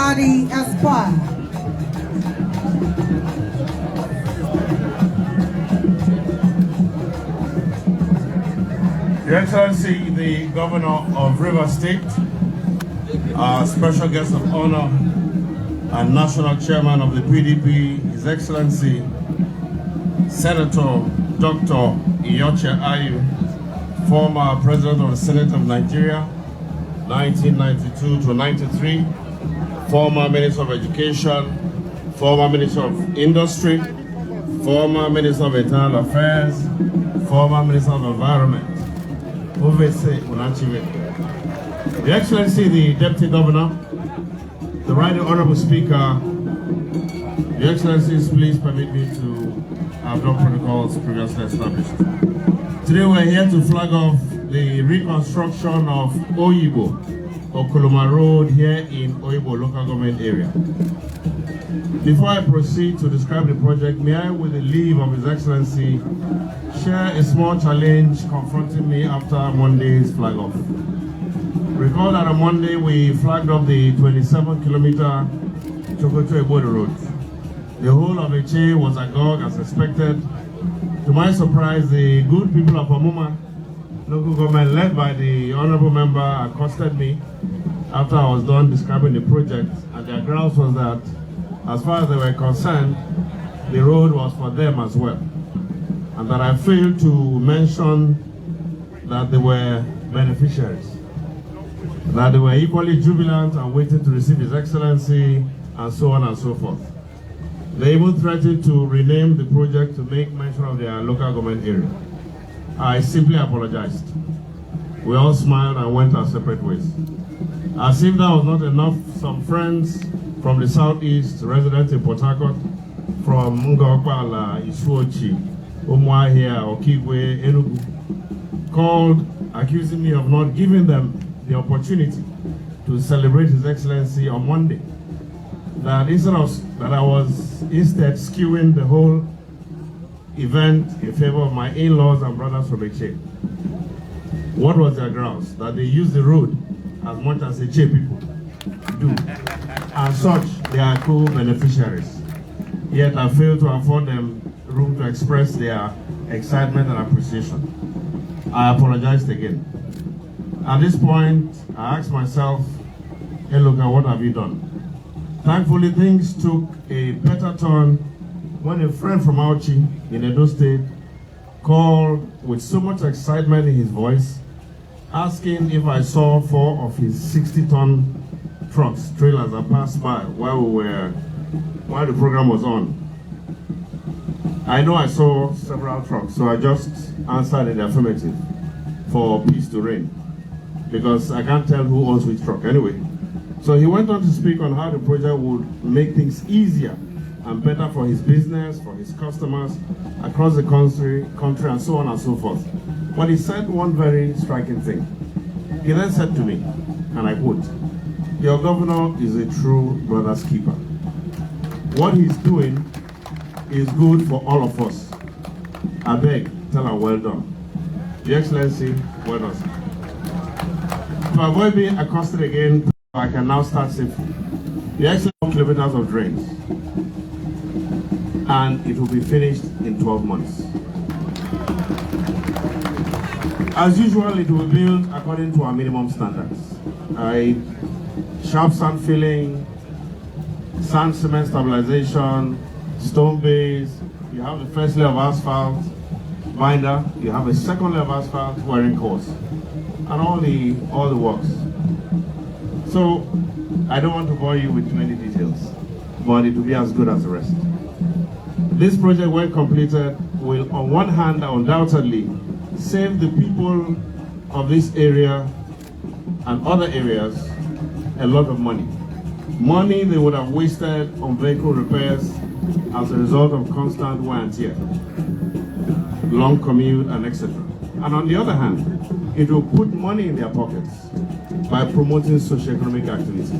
Amadi Esquire. Your Excellency, the Governor of Rivers State, our special guest of honor and National Chairman of the PDP, His Excellency, Senator Dr. Iyorcha, former President of the Senate of Nigeria, 1992 to 93, former Minister of Education, former Minister of Industry, former Minister of Internal Affairs, former Minister of Environment. The Excellency, the Deputy Governor, the Right Honorable Speaker, Your Excellencies, please permit me to adopt protocols previously established. Today we're here to flag off the reconstruction of Oyigbo-Okoloma Road here in Oyigbo local government area. Before I proceed to describe the project, may I, with the leave of His Excellency, share a small challenge confronting me after Monday's flag off. Recall that on Monday we flagged off the 27-kilometer Chokoto-Ebodo Road. The whole of H.E was agog as expected. To my surprise, the good people of Omuma local government, led by the honorable member, accosted me after I was done describing the project, and their grounds was that, as far as they were concerned, the road was for them as well, and that I failed to mention that they were beneficiaries, that they were equally jubilant and waiting to receive His Excellency, and so on and so forth. They even threatened to rename the project to make mention of their local government area. I simply apologized. We all smiled and went our separate ways. As if that was not enough, some friends from the southeast, residents in Port Harcourt, from Ngokpala, Isuochi, Umuahia, Okigwe, Enugu, called accusing me of not giving them the opportunity to celebrate His Excellency on Monday. That I was instead skewing the whole event in favor of my in-laws and brothers from H.E. What was their grounds? That they use the road as much as H.E. people do. As such, they are co-beneficiaries. Yet I failed to afford them room to express their excitement and appreciation. I apologized again. At this point, I asked myself, hey, look, what have you done? Thankfully, things took a better turn when a friend from H.E in Edo State called with so much excitement in his voice, asking if I saw 4 of his 60-ton trucks, trailers that passed by while the program was on. I know I saw several trucks, so I just answered in the affirmative for peace to reign, because I can't tell who owns which truck anyway. So he went on to speak on how the project would make things easier and better for his business, for his customers across the country, and so on and so forth. But he said one very striking thing. He then said to me, and I quote, "Your governor is a true brother's keeper. What he's doing is good for all of us. I beg, tell him well done. Your Excellency, well done." To avoid being accosted again, I can now start safely. The excellent kilometers of drains, and it will be finished in 12 months. As usual, it will be built according to our minimum standards. Sharp sand filling, sand cement stabilization, stone base. You have the first layer of asphalt binder. You have a second layer of asphalt wearing course, and all the works. So I don't want to bore you with too many details, but it will be as good as the rest. This project, when completed, will on one hand undoubtedly save the people of this area and other areas a lot of money. Money they would have wasted on vehicle repairs as a result of constant wear and tear, long commute, and etc. And on the other hand, it will put money in their pockets by promoting socio-economic activities.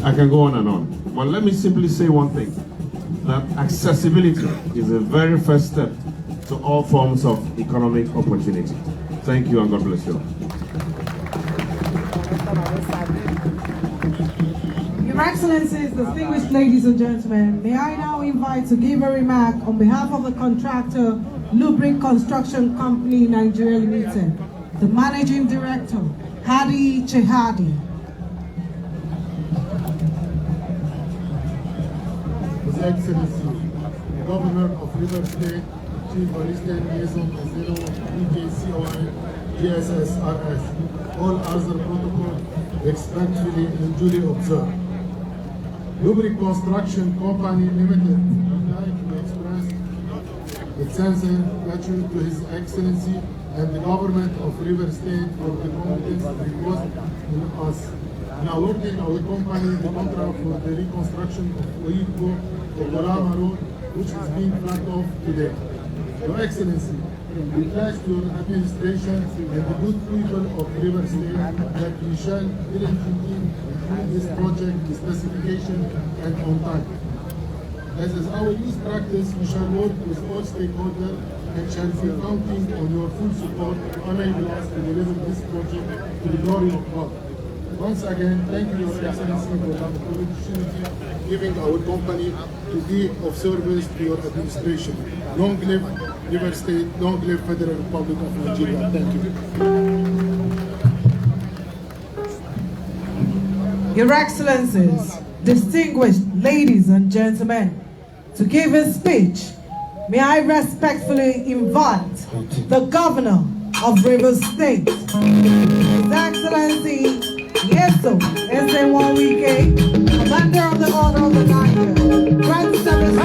I can go on and on, but let me simply say one thing, that accessibility is the very first step to all forms of economic opportunity. Thank you, and God bless you. Your Excellencies, distinguished ladies and gentlemen, may I now invite to give a remark on behalf of the contractor, Lubric Construction Company Nigeria Limited, the Managing Director, Hadi Chehadi. His Excellency, the Governor of River State, H.E Nyesom Ezenwo Wike, GSSRS, all other protocols respectfully and duly observed. Lubric Construction Company Limited would like to express its sincere gratitude to His Excellency and the Government of River State for the confidence reposed in us in awarding our company the contract for the reconstruction of Oyigbo-Okoloma Road, which is being flagged off today. Your Excellency, we trust your administration and the good people of River State that we shall diligently improve this project with specification and on time. As is our youth practice, we shall work with all stakeholders and shall be counting on your full support to enable us to deliver this project to the glory of God. Once again, thank you, Your Excellency, for the opportunity giving our company to be of service to your administration. Long live River State, long live Federal Republic of Nigeria. Thank you. Your Excellencies, distinguished ladies and gentlemen, to give his speech, may I respectfully invite the Governor of River State, His Excellency H.E Nyesom Ezenwo Wike, Commander of the Order of the Niger, Grand Service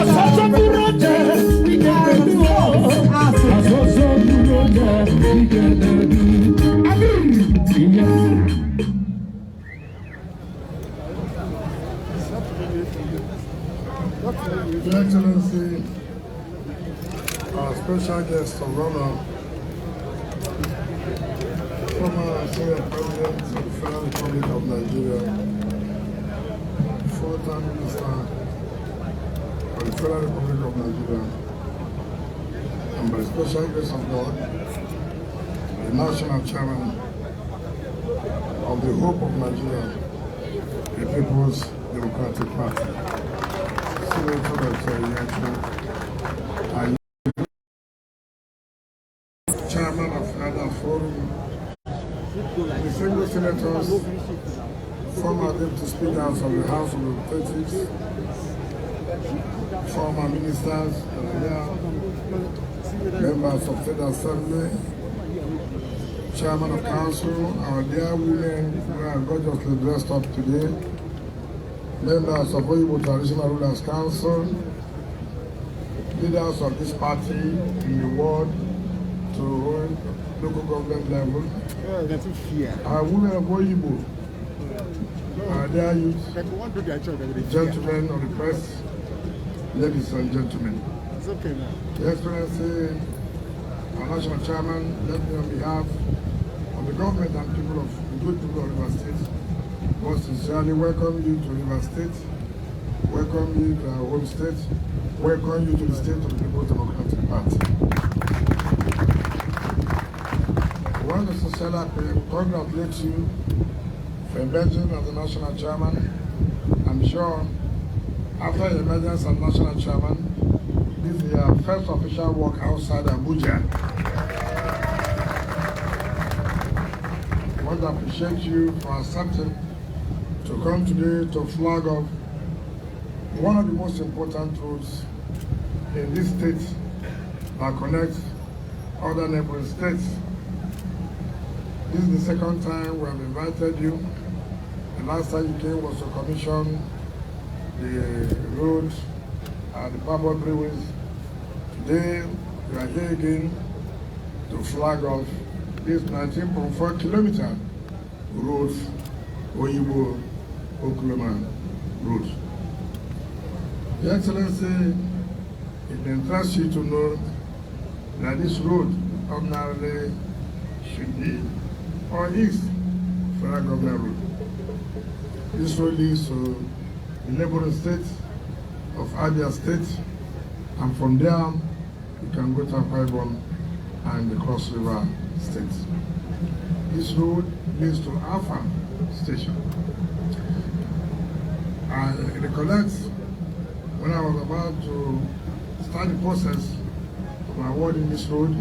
Your Excellency, our special guest of honor, former Senate President of the Federal Republic of Nigeria, four-time Minister of the Federal Republic of Nigeria, and by special grace of God, the National Chairman of the Hope of Nigeria, the People's Democratic Party, Senator Iyorcha, and Chairman of NADA Forum, distinguished senators, former deputy speakers of the House of Representatives, former ministers, members of Federal Assembly, Chairman of Council, our dear women who are gorgeously dressed up today, members of Oyigbo Traditional Rulers Council, leaders of this party in the world to local government level, our women of Oyigbo, our dear youth, gentlemen of the press, ladies and gentlemen. Your Excellency, our National Chairman, let me on behalf of the government and people of the good people of River State, most sincerely welcome you to River State, welcome you to our home state, welcome you to the state of the People's Democratic Party. I want to sincerely congratulate you for emerging as the National Chairman. I'm sure after your emergence as National Chairman, this is your first official work outside Abuja. I want to appreciate you for accepting to come today to flag off one of the most important roads in this state that connects other neighboring states. This is the second time we have invited you. The last time you came was to commission the road at the Pablo Breweries. Today we are here again to flag off this 19.4 kilometer road, Oyigbo-Okoloma Road. Your Excellency, it interests you to know that this road ordinarily should be or is Federal Government Road. This road leads to the neighboring state of Abia State, and from there you can go to Akwa Ibom and the Cross River State. This road leads to Alpha Station. recollect when I was about to start the process of awarding this road,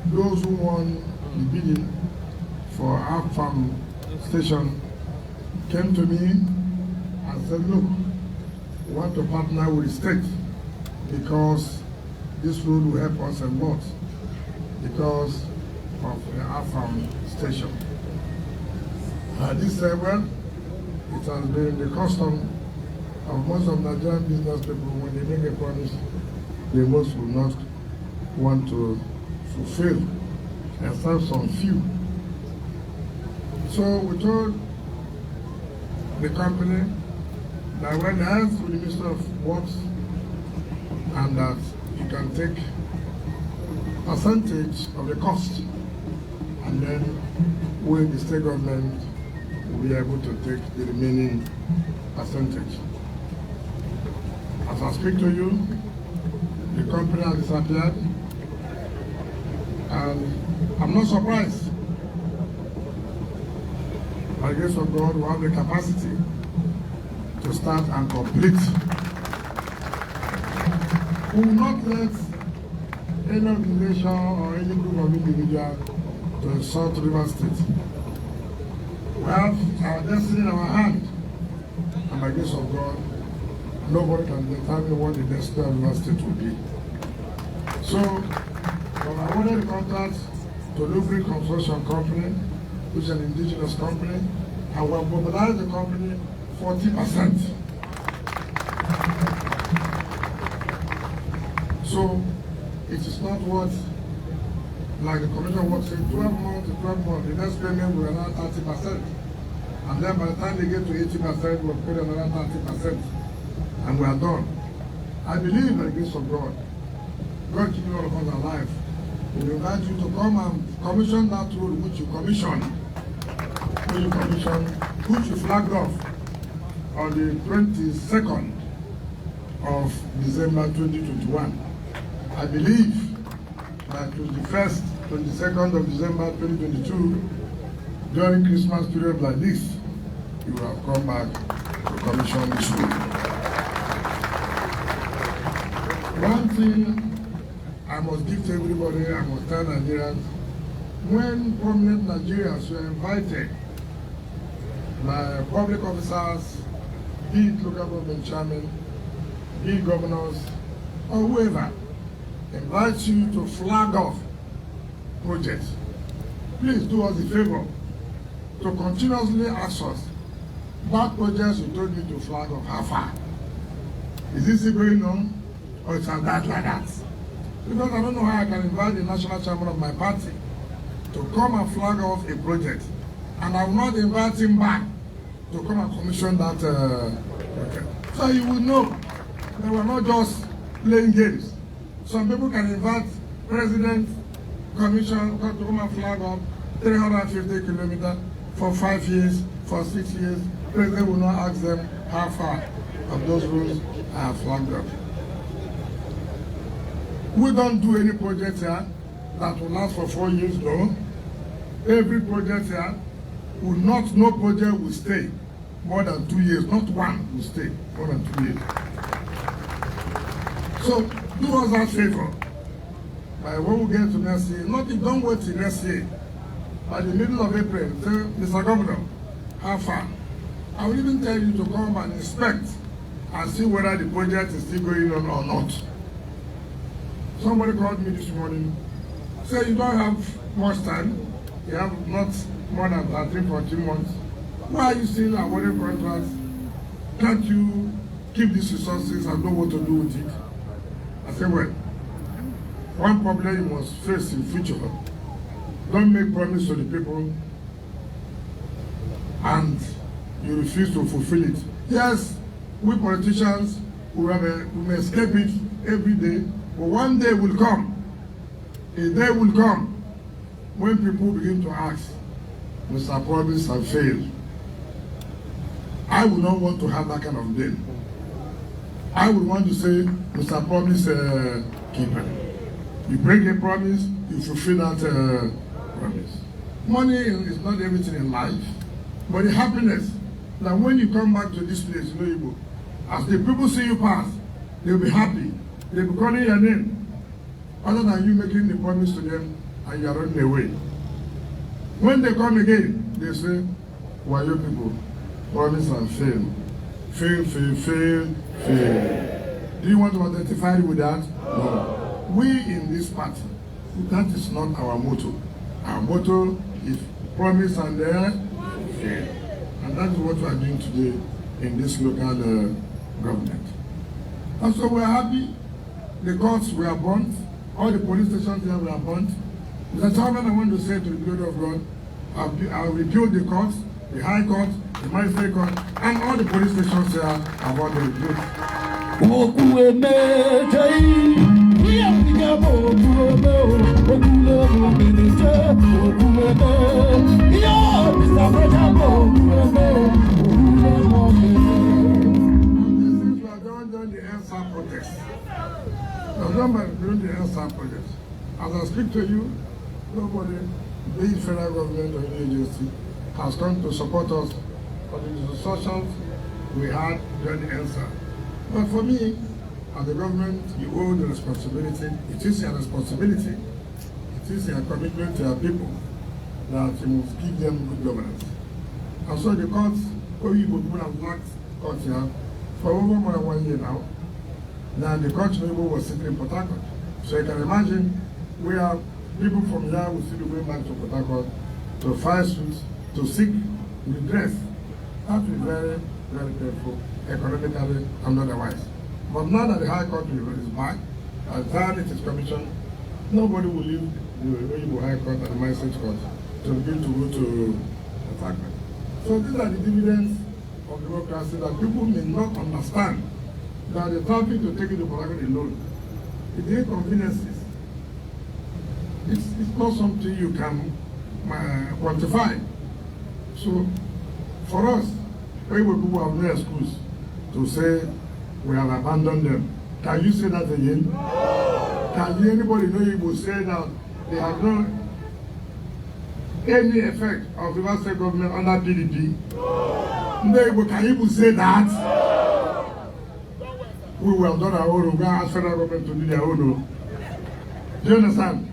those who won the bidding for our farm station came to me and said, look, we want to partner with the state because this road will help us a lot because of the farm station. This said, well, it has been the custom of most of Nigerian business people, when they make a promise, they most will not want to fulfill, except some few. So we told the company that when they asked with the Minister of Works and that you can take percentage of the cost and then we, the state government, will be able to take the remaining percentage. As I speak to you, the company has disappeared, and I'm not surprised. By the grace of God, we have the capacity to start and complete. We will not let any organization or any group of individuals to insult River State. We have our destiny in our hand, and by the grace of God, nobody can determine what the destiny of River State will be. So, I awarded the contract to Lubri Construction Company, which is an indigenous company, and we have mobilized the company 40%. So, it is not what, like the Commission works in 12 months to 12 months, the next payment will be another 30%. And then by the time they get to 80%, we'll pay another 30%. And we are done. I believe by the grace of God, God keeping all of us alive. We invite you to come and commission that road which you commissioned, which you flagged off on the 22nd of December 2021. I believe that to the 22nd of December 2022, during Christmas period like this, you will have come back to commission this road. One thing I must give to everybody, I must tell Nigerians, when prominent Nigerians were invited by public officers, be it local government chairman, be it governors, or whoever, invites you to flag off projects, please do us a favor to continuously ask us, that projects you told me to flag off, how far? Is this still going on? Or it's that like that? Because I don't know how I can invite the national chairman of my party to come and flag off a project, and I will not invite him back to come and commission that project. So you will know that we're not just playing games. Some people can invite president, commission, to come and flag off 350 kilometers for 5 years, for 6 years. President will not ask them how far of those roads are flagged up. We don't do any project here that will last for 4 years, no. Every project here will not, no project will stay more than 2 years. Not one will stay more than 2 years. So do us that favor. By when we get to next year, don't wait till next year. By the middle of April, say, Mr. Governor, how far? I will even tell you to come and inspect and see whether the project is still going on or not. Somebody called me this morning, said you don't have much time, you have not more than 13, 14 months. Why are you still awarding contracts? Can't you keep these resources and know what to do with it? I said, well, one problem you must face in future, don't make promise to the people and you refuse to fulfill it. Yes, we politicians, we may escape it every day, but one day will come, a day will come when people begin to ask, Mr. Promise have failed. I would not want to have that kind of day. I would want to say, Mr. Promise keeper. You break a promise, you fulfill that promise. Money is not everything in life, but the happiness that when you come back to this place, you know, Igbo, as the people see you pass, they'll be happy. They'll be calling your name, other than you making the promise to them and you're running away. When they come again, they say, why you people? Promise and fail. Fail, fail, fail, fail. Do you want to identify with that? No. We in this party, that is not our motto. Our motto is promise and fail. And that is what we are doing today in this local government. And so we are happy. The courts were burnt. All the police stations there were burnt. Mr. Chairman, I want to say to the glory of God, I'll rebuild the courts, the High Court, the Magistrate Court, and all the police stations here are about to rebuild. During the NSA project. As I speak to you, nobody, be it federal government or any agency, has come to support us for the discussions we had during the NSA. But for me, as the government, you owe the responsibility. It is your responsibility. It is your commitment to your people that you must give them good governance. And so the courts, Oyigbo people have lacked courts here for over more than 1 year now. Now the court was sitting in Port Harcourt. So you can imagine where people from here will still be going back to Port Harcourt to file suits, to seek redress. That will be very, very painful, economically and otherwise. But now that the High Court is back, and that it is commissioned, nobody will leave the Oyigbo High Court and the Magistrate Court to begin to go to Port Harcourt. So these are the dividends of democracy that people may not understand. That the traffic to take it to Port Harcourt alone, the inconveniences, it's not something you can quantify. So for us, Oyigbo people have no excuse to say we have abandoned them. Can you say that again? Can anybody know Igbo say that they have no any effect of the Rivers State government under PDP? No Igbo, can you say that? We will have done our own, we will ask federal government to do their own. Do you understand?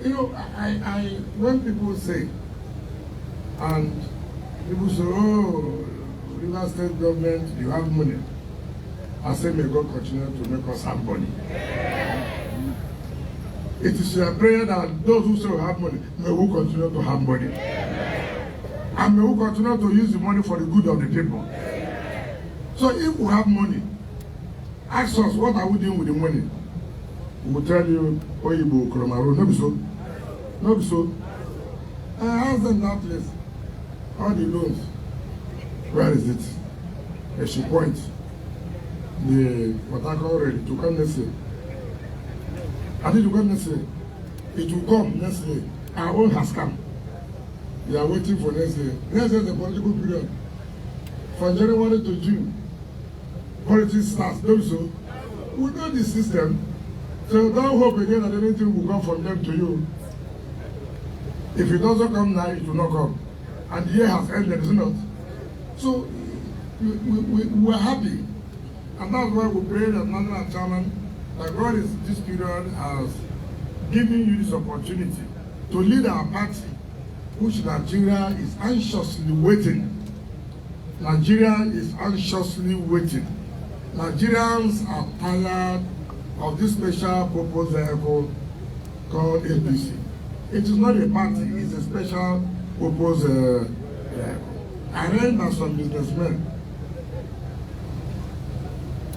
You know, when people say, and people say, oh, Rivers State government, you have money. I say, may God continue to make us have money. It is your prayer that those who say we have money, may we continue to have money. And may we continue to use the money for the good of the people. So if we have money, ask us, what are we doing with the money? We will tell you, Oyigbo-Okoloma Road. No be so. No be so. Ask them that place. All the loans. Where is it? H.E Point. The Port Harcourt Road to come next year. I think to come next year. It will come next year. Our own has come. We are waiting for next year. Next year is a political period. From January to June. Politics starts, don't so. We know the system, so don't hope again that anything will come from them to you. If it doesn't come now, it will not come. And the year has ended, isn't it? So we are happy. And that's why we pray that National Chairman, that God is this period has given you this opportunity to lead our party, which Nigeria is anxiously waiting. Nigeria is anxiously waiting. Nigerians are tired of this special purpose vehicle called APC. It is not a party, it's a special purpose vehicle. Arranged by some businessmen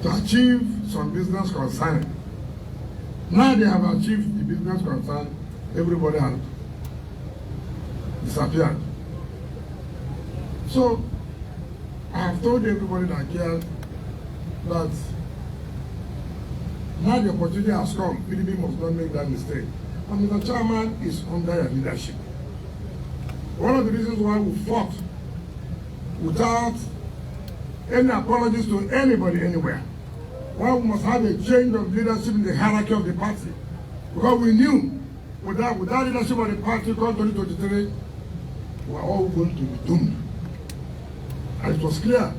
to achieve some business concern. Now they have achieved the business concern, everybody has disappeared. So I have told everybody that cares that now the opportunity has come. PDP must not make that mistake. And Mr. Chairman is under your leadership. One of the reasons why we fought without any apologies to anybody anywhere, why we must have a change of leadership in the hierarchy of the party. Because we knew without leadership of the party come 2023, we are all going to be doomed. And it was clear.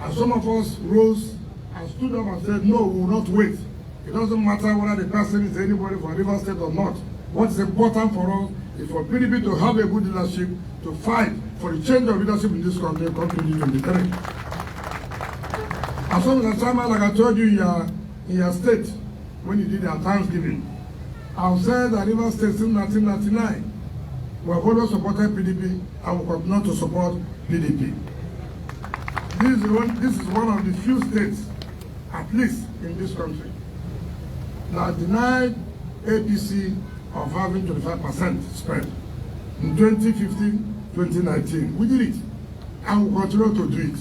And some of us rose and stood up and said, no, we will not wait. It doesn't matter whether the person is anybody from Rivers State or not. What is important for us is for PDP to have a good leadership, to fight for the change of leadership in this country in 2023. And so, Mr. Chairman, like I told you in your state, when you did your Thanksgiving, I've said that Rivers State since 1999, we have always supported PDP and will continue to support PDP. This is one of the few states, at least in this country, that denied APC of having 25% spread in 2015-2019. We did it, and we continue to do it.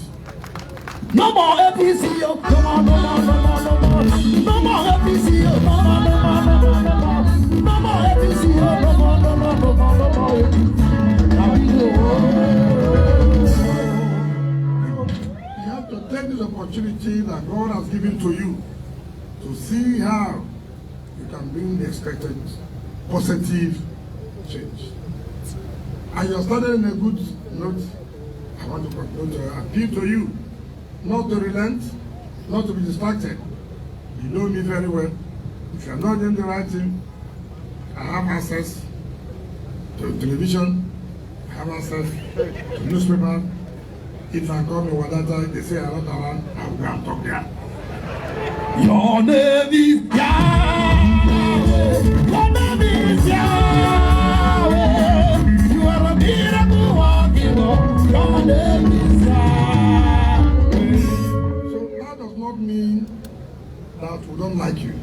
No more APC, no more, no more, no more, no more, no more APC, no more, no more, no more, no more, no more APC, no more, no more, no more, no more. You have to take this opportunity that God has given to you to see how you can bring the expected positive change. And you started in a good note. I want to continue to appeal to you not to relent, not to be distracted. You know me very well. If you are not doing the right thing, I have access to television, I have access to newspaper. If I come in Wadata, they say I'm not around, I will go and talk there. Your name is Yahweh. Your name is Yahweh. You are a miracle working God. Your name is Yahweh. So that does not mean that we don't like you.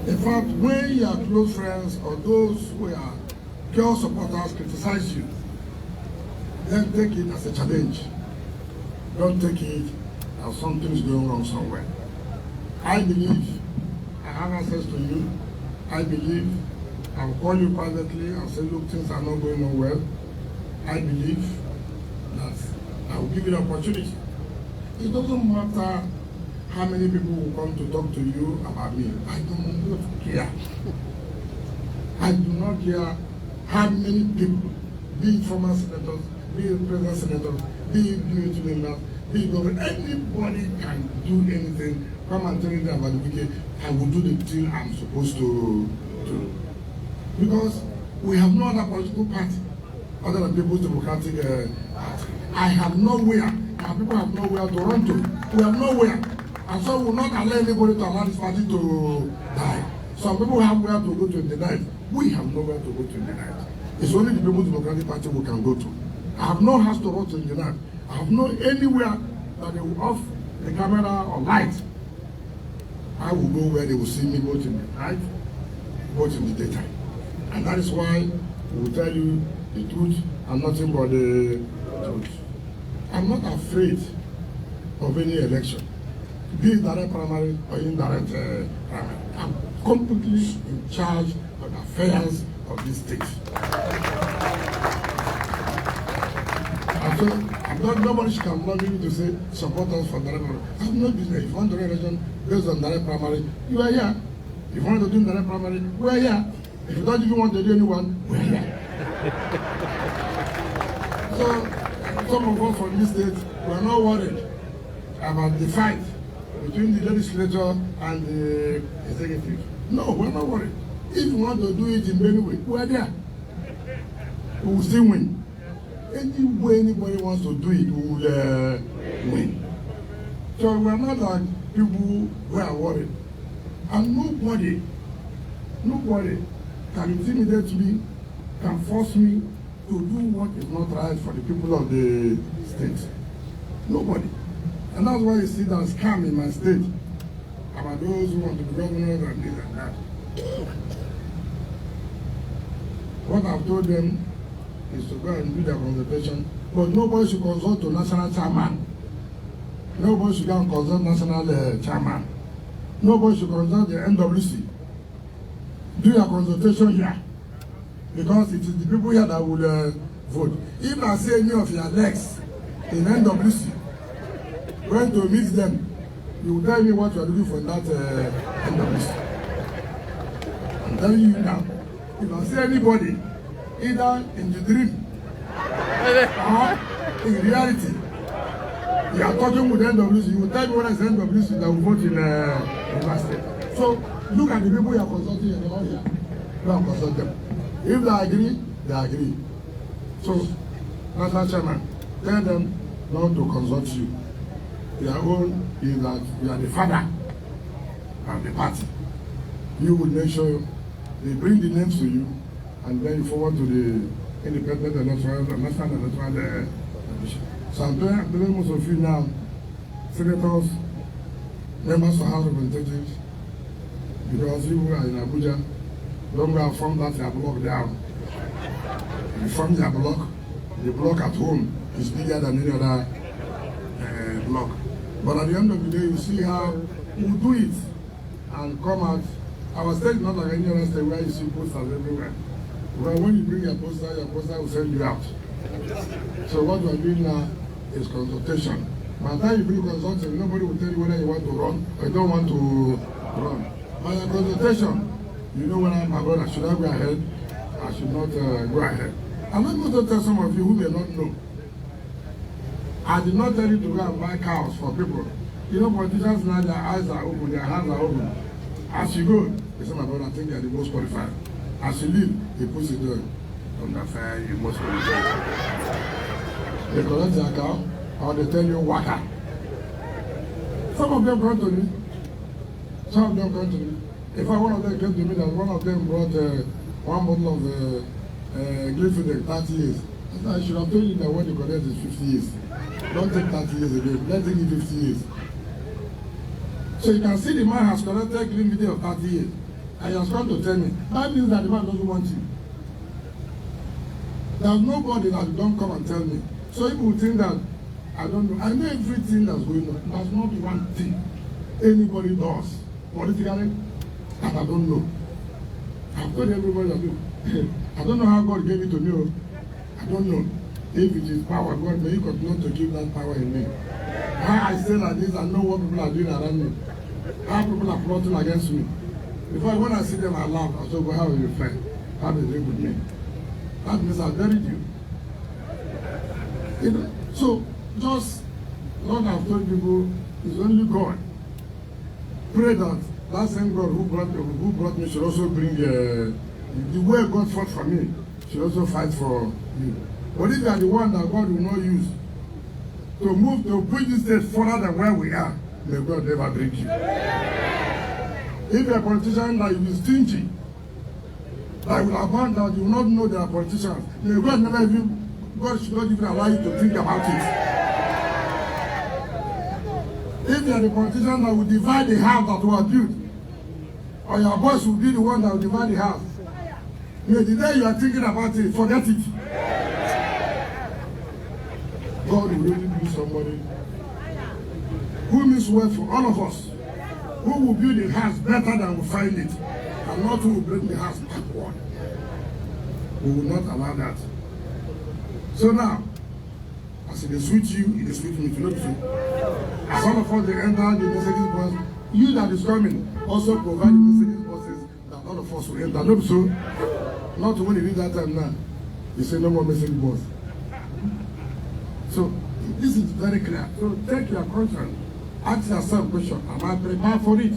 In fact, when your close friends or those who are pure supporters criticize you, then take it as a challenge. Don't take it as something is going wrong somewhere. I believe I have access to you. I believe I will call you privately and say, look, things are not going on well. I believe that I will give you the opportunity. It doesn't matter how many people will come to talk to you about me. I do not care. I do not care how many people, be it former senators, be it present senators, be it community members, be it government, anybody can do anything. Come and tell me about the weekend, I will do the thing I'm supposed to do. Because we have no other political party other than People's Democratic Party. I have nowhere, our people have nowhere to run to. We have nowhere. And so we will not allow anybody to allow this party to die. Some people have where to go to in the night. We have nowhere to go to in the night. It's only the People's Democratic Party we can go to. I have no house to run to in the night. I have no anywhere that they will off the camera or light. I will go where they will see me both in the night, both in the daytime. And that is why we will tell you the truth and nothing but the truth. I'm not afraid of any election, be it direct primary or indirect primary. I'm completely in charge of the affairs of this state. And so, nobody can blame me to say support us for direct primary. I'm not business. If you want to election based on direct primary, you are here. If you want to do direct primary, we are here. If you don't even want to do anyone, we are here. So, some of us from this state, we are not worried about the fight between the legislature and the executive. No, we are not worried. If you want to do it in any way, we are there. We will still win. Any way anybody wants to do it, we will win. So we are not like people who are worried. And nobody can intimidate me, can force me to do what is not right for the people of the state. Nobody. And that's why you see that scam in my state about those who want to be governors and this and that. What I've told them is to go and do their consultation, but nobody should consult to national chairman. Nobody should go and consult national chairman. Nobody should consult the NWC. Do your consultation here, because it is the people here that will vote. If I see any of your legs in NWC, going to meet them, you will tell me what you are looking for in that NWC. I'm telling you now, if I see anybody, either in the dream or in reality, you are talking with NWC, you will tell me when it's NWC that will vote in Rivers State. So look at the people you are consulting in the area. You are consult them. If they agree, they agree. So, National Chairman, tell them not to consult you. Their own is that you are the father of the party. You will make sure they bring the names to you and then you forward to the independent electoral, national electoral commission. So I'm telling most of you now, senators, members of House of Representatives, because you are in Abuja, don't go and form that your block down. You form your block, the block at home is bigger than any other block. But at the end of the day, you see how you do it and come out. Our state is not like any other state where you see posters everywhere. Well, when you bring your poster will send you out. So what we are doing now is consultation. By the time you bring consultation, nobody will tell you whether you want to run or you don't want to run. By your consultation, you know whether my brother should I go ahead, I should not go ahead. I'm not going to tell some of you who may not know. I did not tell you to go and buy cows for people. You know, politicians now, their eyes are open, their hands are open. As you go, they say, my brother, I think you are the most qualified. As you leave, he puts it there. On the fair, you most qualified. They collect their cow, or they tell you, waka. Some of them come to me. Some of them come to me. In fact, one of them came to me that one of them brought one bottle of Glyphosate 30 years. I should have told you that what you collect is 50 years. Don't take 30 years again. Let's take it 50 years. So you can see the man has collected Glyphosate of 30 years. And he has come to tell me. That means that the man doesn't want you. There's nobody that don't come and tell me. So people think that I don't know. I know everything that's going on. There's not one thing anybody does politically that I don't know. I've told everybody I do. I don't know how God gave it to me. I don't know. If it is power, God may He continue to give that power in me. How I say like this, I know what people are doing around me. How people are plotting against me. Because when I see them, I laugh. I say, well, how are you friend? How do they with me? That means I buried you. You know? So, just what I've told people is only God. Pray that that same God who brought me should also bring the way God fought for me should also fight for you. But if you are the one that God will not use to move to push this state further than where we are, may God never bring you. If you are a politician that is stingy, that will abandon, that you will not know they are politicians, may God never even, God should not even allow you to think about it. If you are the politician that will divide the house that was built, or your boss will be the one that will divide the house, may the day you are thinking about it, forget it. God will really be somebody who means well for all of us, who will build the house better than we find it, and not who will bring the house backward. We will not allow that. So now, as it is with you, it is with me. To as all of us they enter the Mercedes bus, you that is coming also provide the Mercedes buses that all of us will enter. No, so not when you read that time now, you say no more Mercedes bus. So this is very clear. So take your conscience, ask yourself a question: am I prepared for it?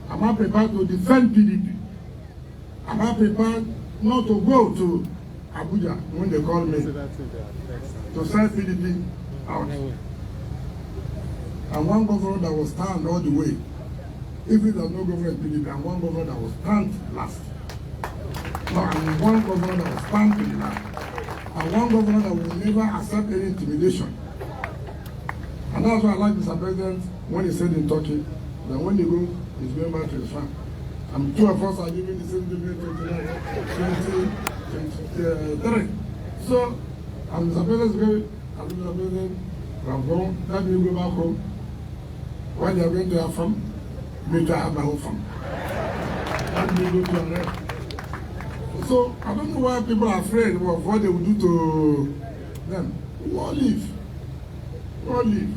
Am I prepared to defend PDP? Am I prepared not to go to Abuja when they call me to send PDP out? And one governor that will stand all the way. If it does no governor in PDP, and one governor that will stand last. No, and one governor that will stand to the last. And one governor that will never accept any intimidation. And that's why I like Mr. President when he said in Turkey that when they go, he's going back to his farm. And two of us are giving the same debate 2023. So, and Mr. President is going, and Mr. President, we have gone, let me go back home. Where they are going to have farm, me to have my own farm. Let me go to a rest. So, I don't know why people are afraid of what they will do to them. We all live. We all live.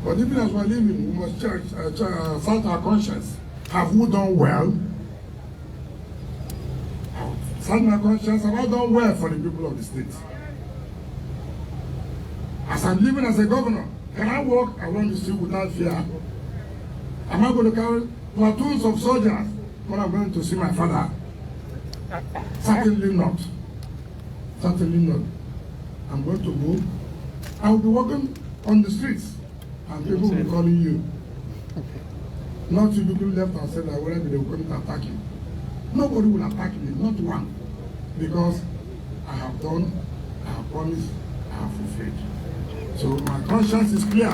But even as we are living, we must search our conscience. Have we done well? Search my conscience, have I done well for the people of the state? I'm living as a governor, can I walk around the street without fear? Am I going to carry platoons of soldiers when I'm going to see my father? Certainly not. Certainly not. I'm going to go. I will be walking on the streets and people will be calling you. Not you looking left and saying that wherever they will come to attack you. Nobody will attack me, not one. Because I have done, I have promised, I have fulfilled. So my conscience is clear.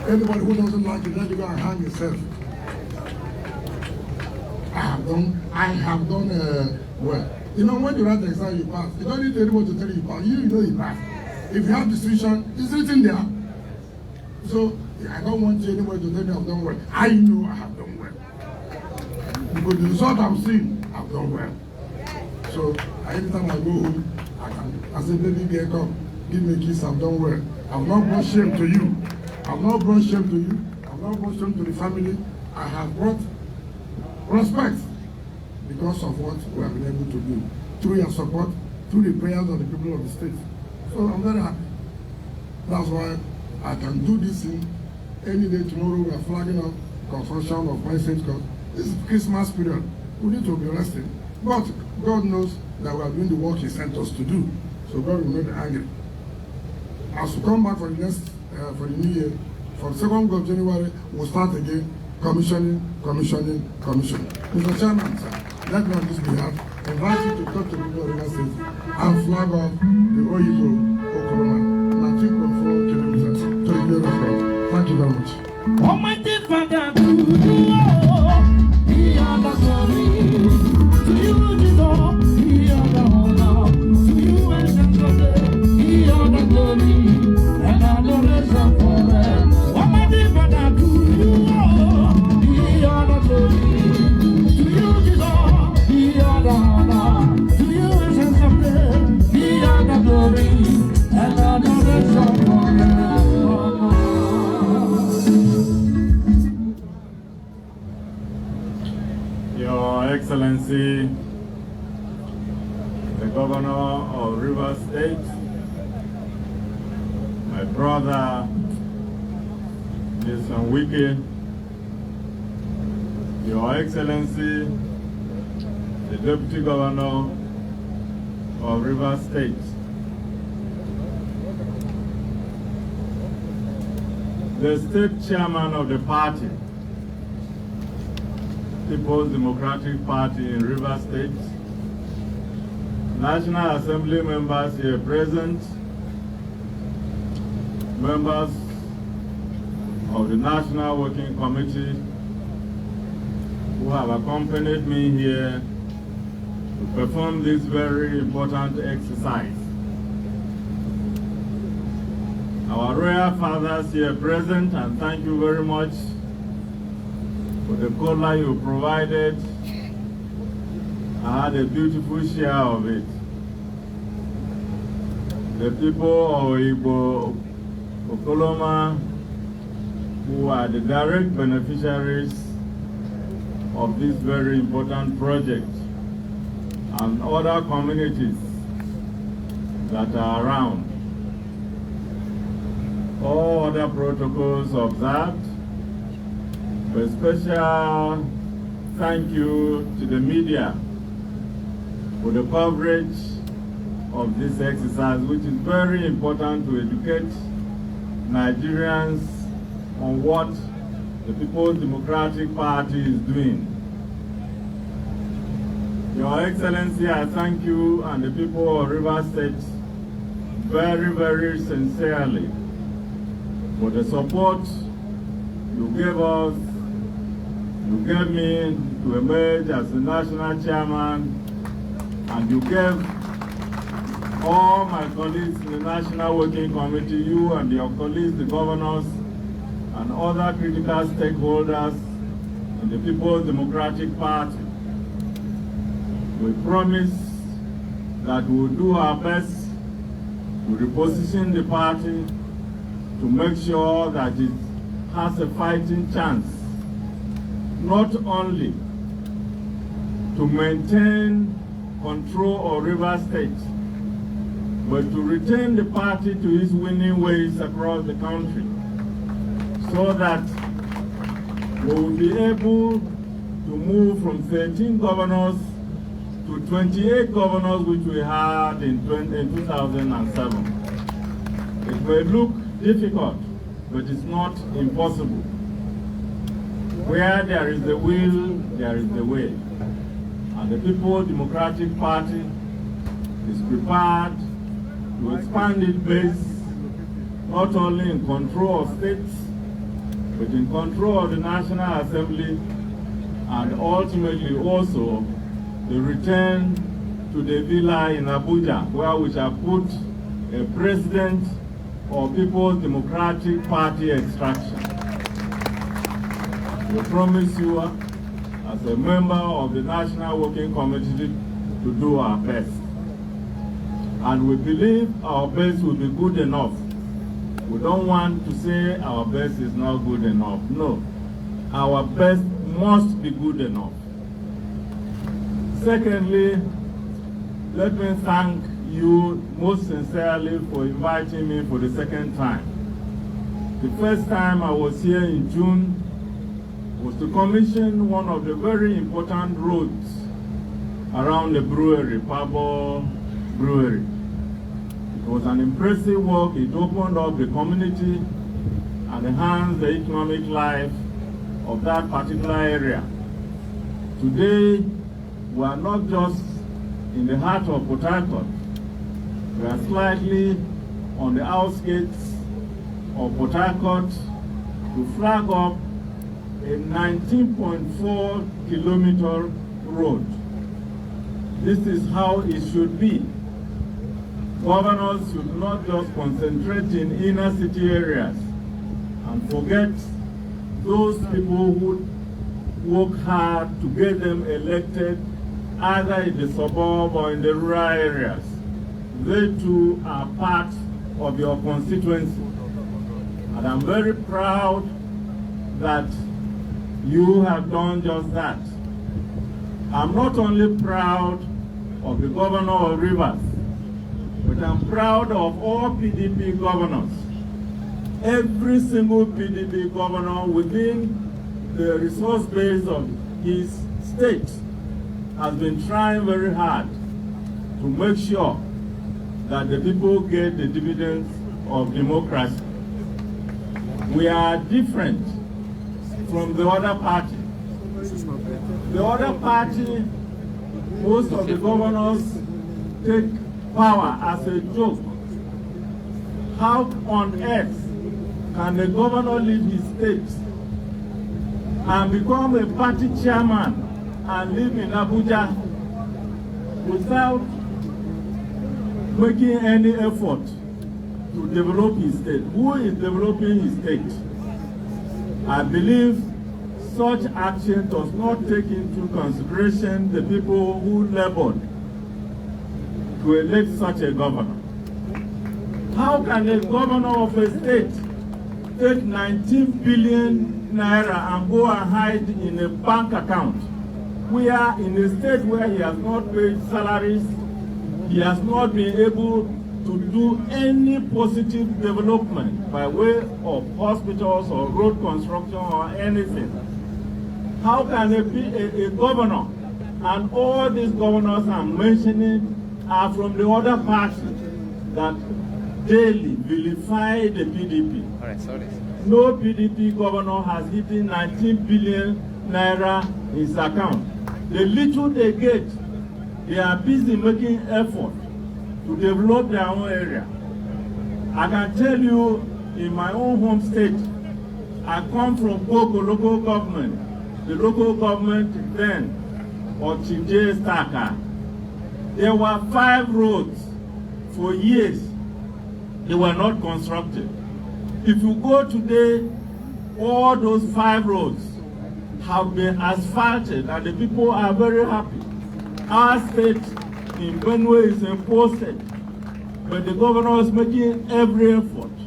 Anybody who doesn't like it, let you go and hang yourself. I have done well. You know, when you write the exam, you pass. You don't need anybody to tell you pass. You know you pass. If you have distinction, it's written there. So I don't want anybody to tell me I've done well. I know I have done well. Because the result I'm seeing, I've done well. So anytime I go home, I say, baby girl, come, give me a kiss, I've done well. I've not brought shame to you. I've not brought shame to you. I've not brought shame to the family. I have brought respect because of what we have been able to do. Through your support, through the prayers of the people of the state. So I'm very happy. That's why I can do this thing. Any day tomorrow we are flagging up construction of my state court. This is Christmas period. We need to be resting. But God knows that we are doing the work He sent us to do. So God will not be angry. As we come back for the next, for the new year, from 2nd of January, we'll start again commissioning. Mr. Chairman, sir, let me on this behalf invite you to talk to the people of the State and flag off the Oyigbo-Okoloma 19.4 kilometers to the glory of God. Thank you very much. Almighty Father, to you, He are the glory. To you, Jesus, He are the honor. To you, Ancient of Days, He are the glory and adoration forever. Almighty Father, to you, He are the glory. To you, Jesus, He are the honor. To you, Ancient of Days, He are the glory and adoration forever. Your Excellency, the Governor of Rivers State, my brother, Nyesom Wike, Your Excellency, the Deputy Governor of Rivers State, the State Chairman of the party, People's Democratic Party in Rivers State, National Assembly members here present, members of the National Working Committee who have accompanied me here to perform this very important exercise. Our royal fathers here present, and thank you very much for the cola you provided. I had a beautiful share of it. The people of Oyigbo-Okoloma, who are the direct beneficiaries of this very important project, and other communities that are around. All other protocols observed. A special thank you to the media for the coverage of this exercise, which is very important to educate Nigerians on what the People's Democratic Party is doing. Your Excellency, I thank you and the people of Rivers State very, very sincerely for the support you gave us. You gave me to emerge as the national chairman, and you gave all my colleagues in the National Working Committee, you and your colleagues, the governors, and other critical stakeholders in the People's Democratic Party. We promise that we will do our best to reposition the party to make sure that it has a fighting chance, not only to maintain control of Rivers State, but to return the party to its winning ways across the country, so that we will be able to move from 13 governors to 28 governors, which we had in 2007. It may look difficult, but it's not impossible. Where there is the will, there is the way. And the People's Democratic Party is prepared to expand its base, not only in control of states, but in control of the National Assembly, and ultimately also the return to the villa in Abuja, where we shall put a president of People's Democratic Party extraction. We promise you, as a member of the National Working Committee, to do our best. And we believe our best will be good enough. We don't want to say our best is not good enough. No, our best must be good enough. Secondly, let me thank you most sincerely for inviting me for the second time. The first time I was here in June was to commission one of the very important roads around the brewery, Pabo Brewery. It was an impressive work. It opened up the community and enhanced the economic life of that particular area. Today, we are not just in the heart of Port Harcourt. We are slightly on the outskirts of Port Harcourt to flag up a 19.4 kilometer road. This is how it should be. Governors should not just concentrate in inner city areas and forget those people who work hard to get them elected, either in the suburb or in the rural areas. They too are part of your constituency. And I'm very proud that you have done just that. I'm not only proud of the governor of Rivers, but I'm proud of all PDP governors. Every single PDP governor within the resource base of his state has been trying very hard to make sure that the people get the dividends of democracy. We are different from the other party. The other party, most of the governors take power as a joke. How on earth can the governor leave his state and become a party chairman and live in Abuja without making any effort to develop his state? Who is developing his state? I believe such action does not take into consideration the people who labored to elect such a governor. How can a governor of a state take 19 billion naira and go and hide in a bank account? We are in a state where he has not paid salaries, he has not been able to do any positive development by way of hospitals or road construction or anything. How can a governor, and all these governors I'm mentioning are from the other party that daily vilify the PDP. No PDP governor has hidden 19 billion naira in his account. The little they get, they are busy making effort to develop their own area. I can tell you, in my own home state, I come from Boko local government. The local government then, of Chief J. Starker, there were 5 roads for years. They were not constructed. If you go today, all those 5 roads have been asphalted and the people are very happy. Our state in Benue is imposed, but the governor is making every effort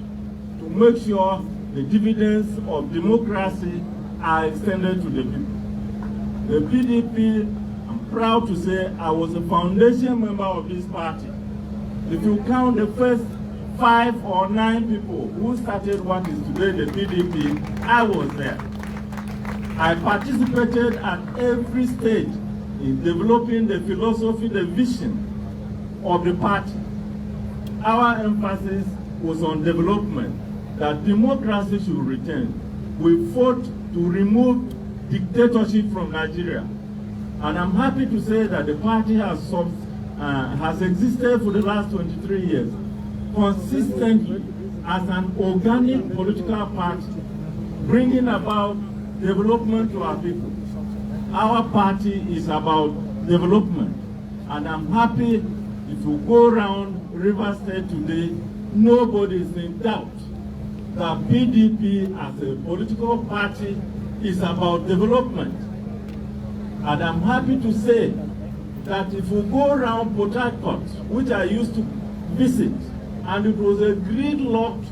to make sure the dividends of democracy are extended to the people. The PDP, I'm proud to say, I was a foundation member of this party. If you count the first 5 or 9 people who started what is today the PDP, I was there. I participated at every stage in developing the philosophy, the vision of the party. Our emphasis was on development, that democracy should return. We fought to remove dictatorship from Nigeria. And I'm happy to say that the party has existed for the last 23 years, consistently as an organic political party, bringing about development to our people. Our party is about development. And I'm happy if you go around River State today, nobody is in doubt that PDP as a political party is about development. And I'm happy to say that if you go around Port Harcourt, which I used to visit, and it was a gridlocked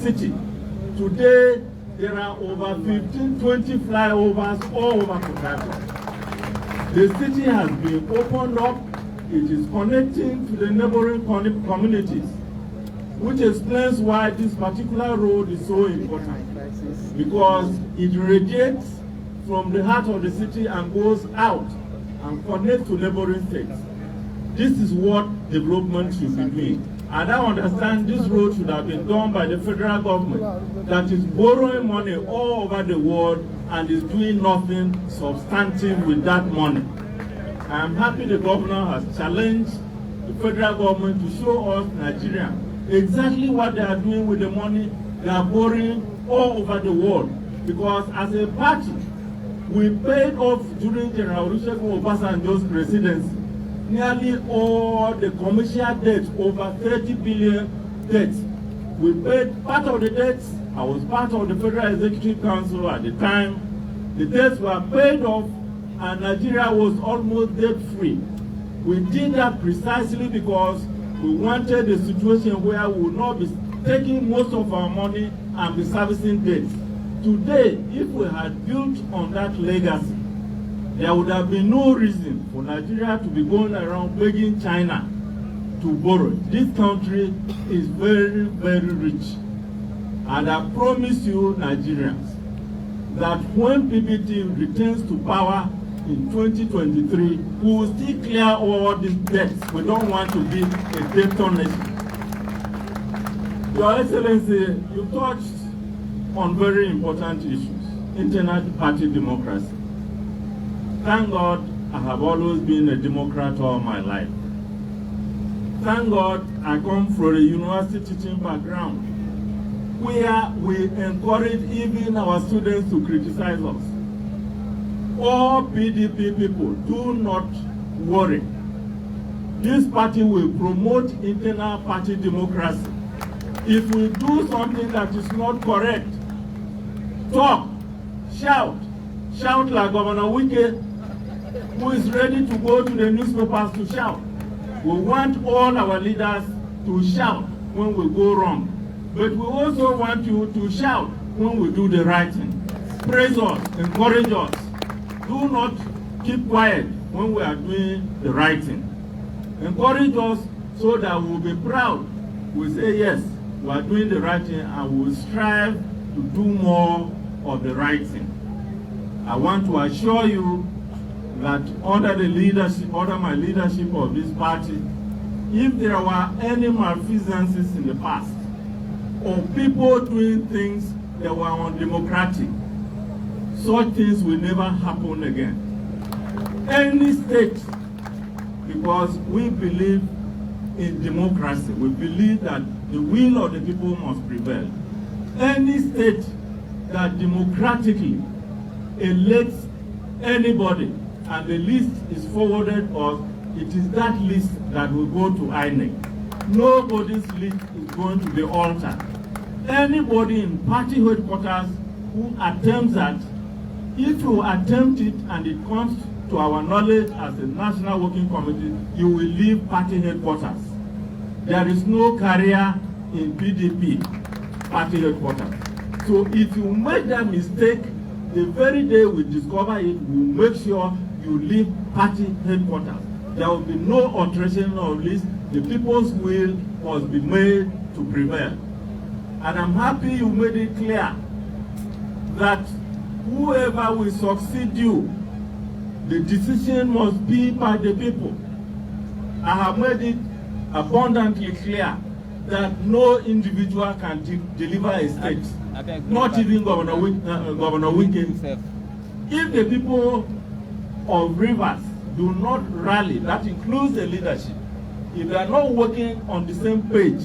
city, today there are over 15, 20 flyovers all over Port Harcourt. The city has been opened up. It is connecting to the neighboring communities, which explains why this particular road is so important, because it radiates from the heart of the city and goes out and connects to neighboring states. This is what development should be doing. And I understand this road should have been done by the federal government that is borrowing money all over the world and is doing nothing substantive with that money. I am happy the governor has challenged the federal government to show us, Nigerians, exactly what they are doing with the money they are borrowing all over the world. Because as a party, we paid off during General Olusegun Obasanjo's presidency nearly all the commercial debts, over 30 billion debts. We paid part of the debts. I was part of the Federal Executive Council at the time. The debts were paid off and Nigeria was almost debt-free. We did that precisely because we wanted a situation where we would not be taking most of our money and be servicing debts. Today, if we had built on that legacy, there would have been no reason for Nigeria to be going around begging China to borrow. This country is very, very rich. And I promise you, Nigerians, that when PDP returns to power in 2023, we will still clear all these debts. We don't want to be a debtor nation. Your Excellency, you touched on very important issues, internal party democracy. Thank God I have always been a Democrat all my life. Thank God I come from a university teaching background where we encourage even our students to criticize us. All PDP people, do not worry. This party will promote internal party democracy. If we do something that is not correct, talk, shout like Governor Wike, who is ready to go to the newspapers to shout. We want all our leaders to shout when we go wrong. But we also want you to shout when we do the right thing. Praise us, encourage us. Do not keep quiet when we are doing the right thing. Encourage us so that we will be proud. We say, yes, we are doing the right thing and we will strive to do more of the right thing. I want to assure you that under my leadership of this party, if there were any malfeasances in the past, or people doing things that were undemocratic, such things will never happen again. Any state, because we believe in democracy, we believe that the will of the people must prevail. Any state that democratically elects anybody and the list is forwarded us, it is that list that will go to INEC. Nobody's list is going to be altered. Anybody in party headquarters who attempts that, if you attempt it and it comes to our knowledge as a national working committee, you will leave party headquarters. There is no career in PDP party headquarters. So if you make that mistake, the very day we discover it, we'll make sure you leave party headquarters. there will be no alteration of this. The people's will must be made to prevail. And I'm happy you made it clear that whoever will succeed you, the decision must be by the people. I have made it abundantly clear that no individual can deliver a state, not even Governor Wike. If the people of Rivers do not rally, that includes the leadership, if they are not working on the same page,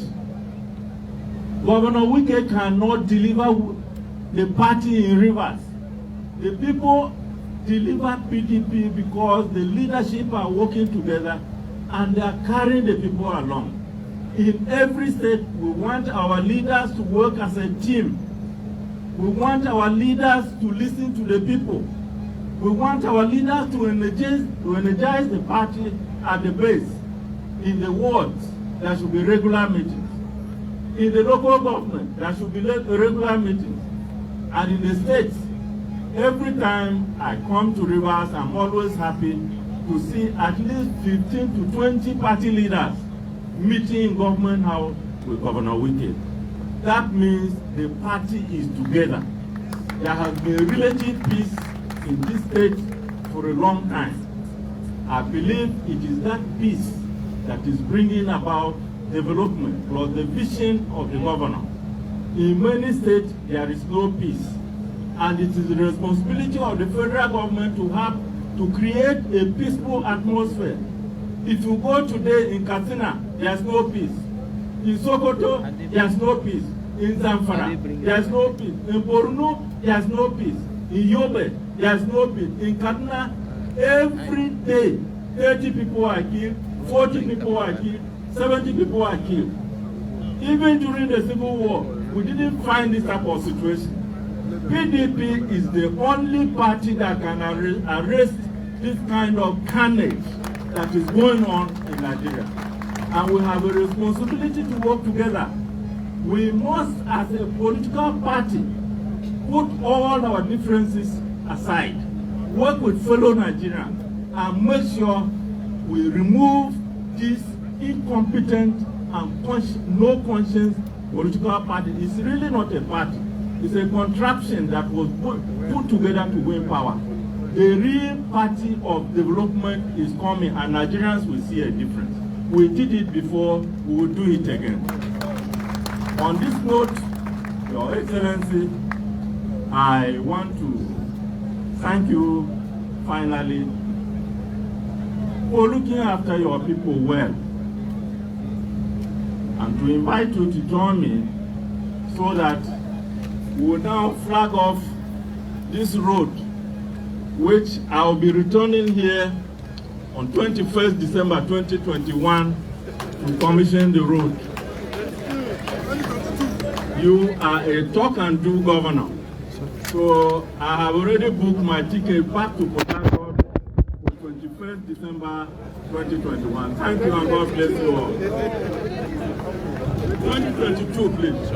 Governor Wike cannot deliver the party in Rivers. The people deliver PDP because the leadership are working together and they are carrying the people along. In every state, we want our leaders to work as a team. We want our leaders to listen to the people. We want our leaders to energize the party at the base. In the wards, there should be regular meetings. In the local government, there should be regular meetings. And in the states, every time I come to Rivers, I'm always happy to see at least 15 to 20 party leaders meeting in government house with Governor Wike. That means the party is together. There has been relative peace in this state for a long time. I believe it is that peace that is bringing about development plus the vision of the governor. In many states, there is no peace. And it is the responsibility of the federal government to create a peaceful atmosphere. If you go today in Katsina, there's no peace. In Sokoto, there's no peace. In Zamfara, there's no peace. In Borno, there's no peace. In Yobe, there's no peace. In Kaduna, every day, 30 people are killed, 40 people are killed, 70 people are killed. Even during the Civil War, we didn't find this type of situation. PDP is the only party that can arrest this kind of carnage that is going on in Nigeria. And we have a responsibility to work together. We must, as a political party, put all our differences aside, work with fellow Nigerians, and make sure we remove this incompetent and no conscience political party. It's really not a party. It's a contraption that was put together to win power. The real party of development is coming, and Nigerians will see a difference. We did it before, we will do it again. On this note, Your Excellency, I want to thank you finally for looking after your people well, and to invite you to join me so that we will now flag off this road, which I will be returning here on 21st December 2021 to commission the road. You are a talk and do governor. So I have already booked my ticket back to Port Harcourt for 21st December 2021. Thank you and God bless you all. 2022, please.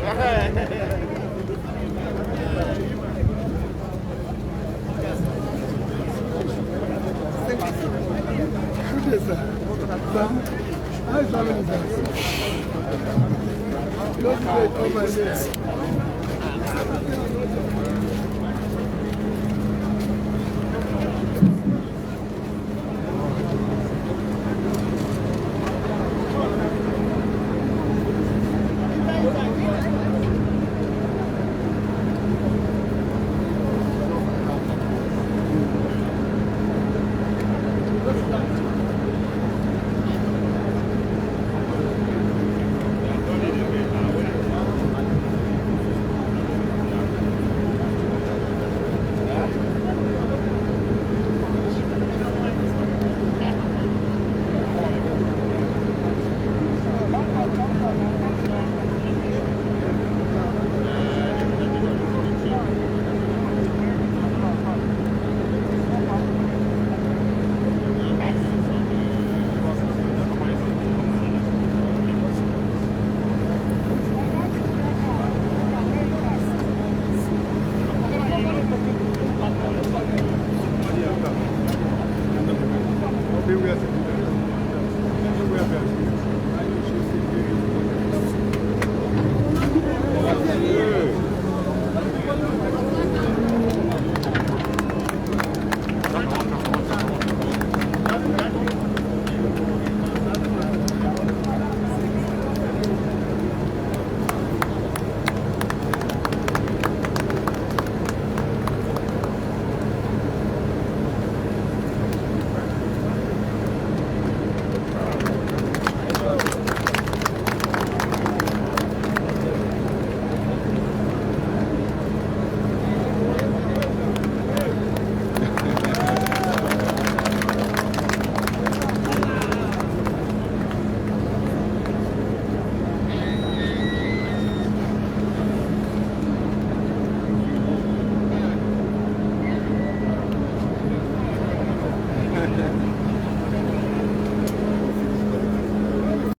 How is